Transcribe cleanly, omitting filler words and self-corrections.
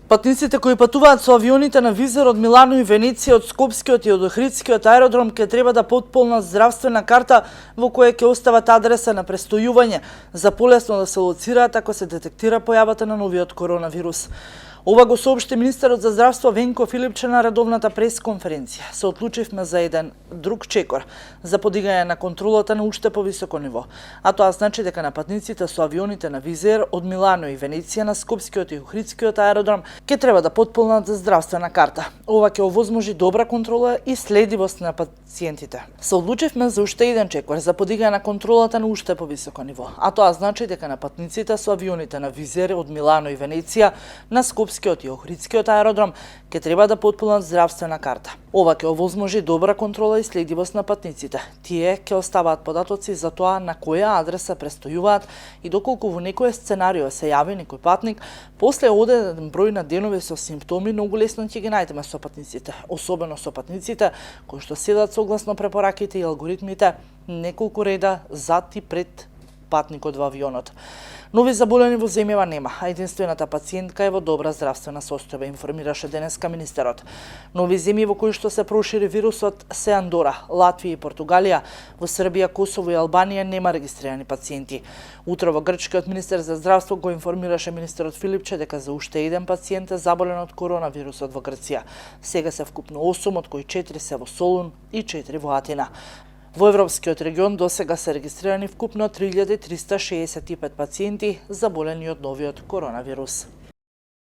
Патниците кои патуваат со авионите на Визер од Милано и Венеција, од Скопскиот и од Охридскиот аеродром ќе треба да потполнат здравствена карта во која ќе остават адреса на престојување за полесно да се лоцираат ако се детектира појавата на новиот коронавирус. Ова го соопшти министерот за здравство Венко Филипче на редовната пресконференција. Се одлучивме за еден друг чекор за подигање на контролата на уште повисоко ниво, а тоа значи дека на патниците со авионите на Визер од Милано и Венеција на Скопскиот и Охридскиот аеродром ќе треба да потполнат здравствена карта. Ова ќе овозможи добра контрола и следивост на пациентите. Се одлучивме за уште еден чекор за подигање на контролата на уште повисоко ниво, а тоа значи дека на патниците со авионите на Визер од Милано и Венеција на Скопскиот и Охридскиот аеродром ќе треба да потполнат здравствена карта. Ова ќе овозможи добра контрола и следивост на патниците. Тие ќе оставаат податоци за тоа на која адреса престојуваат и доколку во некој сценарио се јави некој патник, после одреден број на денови со симптоми, многу лесно ќе ги најдеме со патниците, особено со патниците кои што седат согласно препораките и алгоритмите неколку реда зад и пред патникот во авионот. Нови заболени во земјава нема, а единствената пациентка е во добра здравствена состојба, информираше денеска министерот. Нови земји во кои што се прошири вирусот се Андора, Латвија и Португалија. Во Србија, Косово и Албанија нема регистрирани пациенти. Утрово грчкиот министер за здравство го информираше министерот Филипче дека за уште еден пациент е заболен од коронавирусот во Грција. Сега се вкупно 8, од кои 4 се во Солун и 4 во Атина. Во Европскиот регион досега се регистрирани вкупно 3365 пациенти заболени од новиот коронавирус.